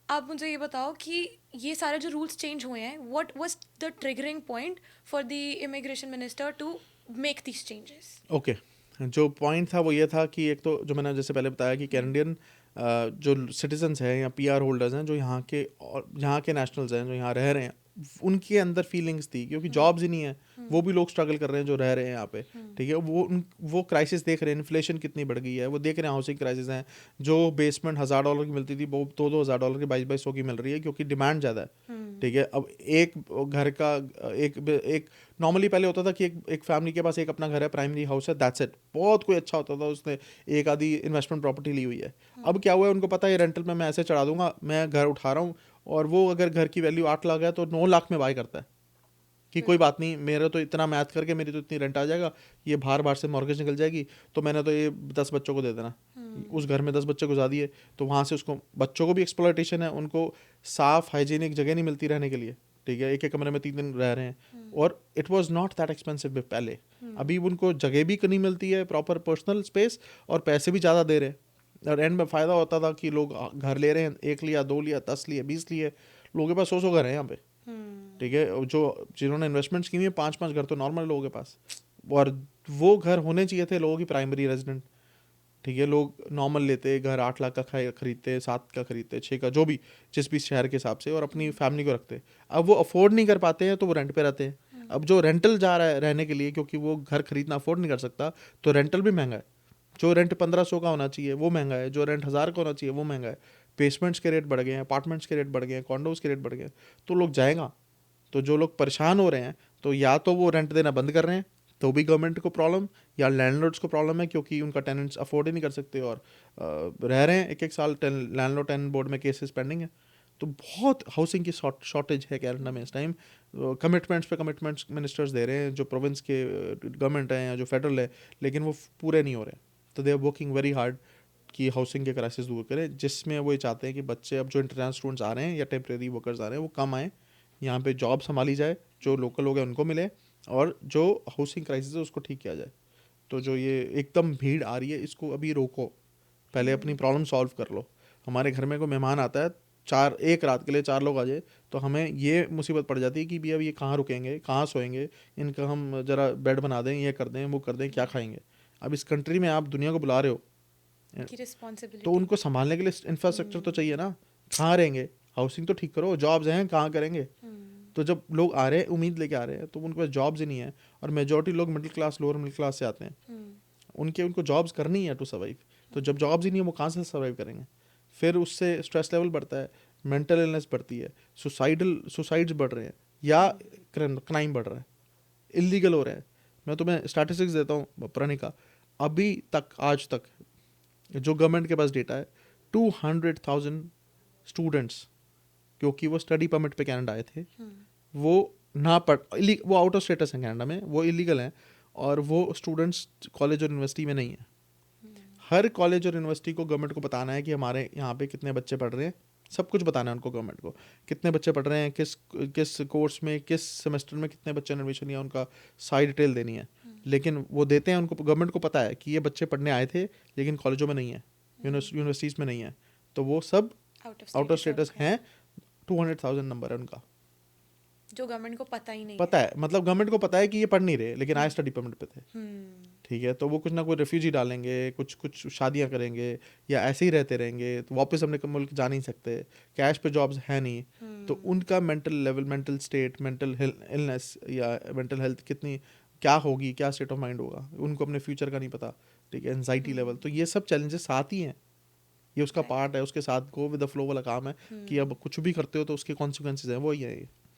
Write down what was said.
आप मुझे ये बताओ कि ये सारे जो रूल्स चेंज हुए हैं, what was the triggering point for the immigration minister to make these changes? Okay, जो पॉइंट था वो ये था कि एक तो जो मैंने जैसे पहले बताया कि कैनेडियन जो सिटीजन्स हैं या पीआर होल्डर्स हैं, जो यहाँ के और यहाँ के नेशनल्स हैं जो यहाँ रह रहे हैं, उनके अंदर फीलिंग्स थी क्योंकि जॉब्स ही नहीं है। वो भी लोग स्ट्रगल कर रहे हैं जो रह रहे हैं यहाँ पे। ठीक है, वो क्राइसिस देख रहे हैं, इन्फ्लेशन कितनी बढ़ गई है, वो देख रहे हैं हाउसिंग क्राइसिस हैं। जो बेसमेंट $1000 की मिलती थी वो 2-2 हज़ार डॉलर की 2200 की मिल रही है क्योंकि डिमांड ज़्यादा है। ठीक है, अब एक घर का एक नॉर्मली पहले होता था कि एक फैमिली के पास एक अपना घर है, प्राइमरी हाउस है, दैट्स इट। बहुत कोई अच्छा होता था, उसने एक आधी इन्वेस्टमेंट प्रॉपर्टी ली हुई है। अब क्या हुआ है, उनको पता है रेंटल में मैं ऐसे चढ़ा दूंगा, मैं घर उठा रहा हूँ, और वो अगर घर की वैल्यू 8 लाख है तो 9 लाख में बाय करता है कि कोई बात नहीं, मेरा तो इतना मैथ करके मेरी तो इतनी रेंट आ जाएगा, ये बाहर बाहर से मॉर्गेज निकल जाएगी, तो मैंने तो ये 10 बच्चों को दे देना। उस घर में 10 बच्चे गुजार दिए, तो वहाँ से उसको बच्चों को भी एक्सप्लॉयटेशन है, उनको साफ हाइजीनिक जगह नहीं मिलती रहने के लिए। ठीक है, एक एक कमरे में 3 दिन रह रहे हैं, और it was not that expensive पहले। अभी उनको जगह भी नहीं मिलती है, प्रॉपर पर्सनल स्पेस, और पैसे भी ज़्यादा दे रहे हैं। और एंड में फ़ायदा होता था कि लोग घर ले रहे हैं, 1 लिया, 2 लिया, 10 लिए, 20 लिए, लोगों के पास 100 घर है यहाँ पे। ठीक है, जो जिन्होंने इन्वेस्टमेंट्स की हुई है, 5-5 घर तो नॉर्मल लोगों के पास। और वो घर होने चाहिए थे लोगों की प्राइमरी रेजिडेंट। ठीक है, लोग नॉर्मल लेते घर, 8 लाख का खरीदते, 7 का खरीदते, 6 का, जो भी जिस भी शहर के हिसाब से, और अपनी फैमिली को रखते। अब वो अफोर्ड नहीं कर पाते हैं तो वो रेंट पे रहते हैं। अब जो रेंटल जा रहा है रहने के लिए, क्योंकि वो घर खरीदना अफोर्ड नहीं कर सकता, तो रेंटल भी महंगा है। जो रेंट 1500 का होना चाहिए वो महंगा है, जो रेंट 1000 का होना चाहिए वो महंगा है। बेसमेंट्स के रेट बढ़ गए हैं, अपार्टमेंट्स के रेट बढ़ गए हैं, कॉन्डोज के रेट बढ़ गए हैं, तो लोग जाएगा। तो जो लोग परेशान हो रहे हैं, तो या तो वो रेंट देना बंद कर रहे हैं, तो भी गवर्नमेंट को प्रॉब्लम, या लैंडलॉर्ड्स को प्रॉब्लम है क्योंकि उनका टेनेंट्स अफोर्ड ही नहीं कर सकते, और रह रहे हैं एक एक साल। लैंडलॉर्ड टेनेंट बोर्ड में केसेस पेंडिंग है। तो बहुत हाउसिंग की शॉर्टेज है कनाडा में इस टाइम। कमिटमेंट्स पे कमिटमेंट्स मिनिस्टर्स दे रहे हैं, जो प्रोविंस के गवर्नमेंट हैं या जो फेडरल है, लेकिन वो पूरे नहीं हो रहे। तो they are working very hard कि हाउसिंग के क्राइसिस दूर करें, जिसमें वो ये चाहते हैं कि बच्चे, अब जो इंटरनेशनल स्टूडेंट्स आ रहे हैं या टेम्प्रेरी वर्कर्स आ रहे हैं, वो कम आएँ, यहाँ पे जॉब संभाली जाए, जो लोकल लोग हैं उनको मिले, और जो हाउसिंग क्राइसिस है उसको ठीक किया जाए। तो जो ये एकदम भीड़ आ रही है, इसको अभी रोको, पहले अपनी प्रॉब्लम सॉल्व कर लो। हमारे घर में कोई मेहमान आता है, चार एक रात के लिए 4 लोग आ जाए, तो हमें ये मुसीबत पड़ जाती है कि भैया अब ये कहाँ रुकेंगे, कहाँ सोएंगे, इनका हम ज़रा बेड बना दें, ये कर दें, वो कर दें, क्या खाएंगे। अब इस कंट्री में आप दुनिया को बुला रहे हो, की तो रिस्पॉन्सिबिलिटी। उनको संभालने के लिए इंफ्रास्ट्रक्चर तो चाहिए ना। कहाँ रहेंगे, हाउसिंग तो ठीक करो, जॉब्स हैं कहाँ करेंगे। तो जब लोग आ रहे हैं उम्मीद लेके आ रहे हैं, तो उनके पास जॉब्स ही नहीं है, और मेजोरिटी लोग middle class, lower middle class से आते हैं, उनको जॉब्स करनी है टू सर्वाइव। तो जब जॉब्स ही नहीं है, वो कहाँ से सर्वाइव करेंगे। फिर उससे स्ट्रेस लेवल बढ़ता है, मेंटल इलनेस बढ़ती है, सुसाइड्स बढ़ रहे हैं, या क्राइम बढ़ रहा है, इलीगल हो रहा है। मैं तुम्हें स्टैटिस्टिक्स देता हूँ पुरानी का, अभी तक, आज तक, जो गवर्नमेंट के पास डेटा है, 200,000 स्टूडेंट्स, क्योंकि वो स्टडी परमिट पे कनाडा आए थे, वो ना पढ़, वो आउट ऑफ स्टेटस है कनाडा में, वो इलीगल हैं, और वो स्टूडेंट्स कॉलेज और यूनिवर्सिटी में नहीं है। हर कॉलेज और यूनिवर्सिटी को गवर्नमेंट को बताना है कि हमारे यहाँ पे कितने बच्चे पढ़ रहे हैं, सब कुछ बताना है उनको गवर्नमेंट को, कितने बच्चे पढ़ रहे हैं, किस किस कोर्स में, किस सेमेस्टर में कितने बच्चे ने एडमिशन लिया, उनका सारी डिटेल देनी है। लेकिन वो देते हैं, उनको गवर्नमेंट को पता है कि ये बच्चे पढ़ने आए थे लेकिन कॉलेजों में नहीं है, यूनिवर्सिटीज़ में नहीं है, तो वो सब out of out of status है स्टेटस उनका, हैं। 200,000 नंबर है उनका। जो गवर्नमेंट को पता ही नहीं है। पता है, मतलब गवर्नमेंट को पता है कि ये पढ़ नहीं रहे, लेकिन आए स्टडी परमिट पे थे। ठीक है, तो वो कुछ ना कुछ रेफ्यूजी डालेंगे, कुछ कुछ शादियां करेंगे, या ऐसे ही रहते रहेंगे, तो वापस अपने मुल्क जा नहीं सकते, कैश पे जॉब्स है नहीं, तो उनका mental level, mental state, mental illness या मेंटल हेल्थ कितनी, क्या होगी, क्या स्टेट ऑफ माइंड होगा, उनको अपने फ्यूचर का नहीं पता। ठीक है, एनजाइटी लेवल, तो ये सब चैलेंजेस साथ ही हैं। ये उसका राइट। पार्ट है, उसके साथ गो विद द फ्लो वाला काम है, कि अब कुछ भी करते हो तो उसके कॉन्सिक्वेंसेज हैं, वो ही है ये।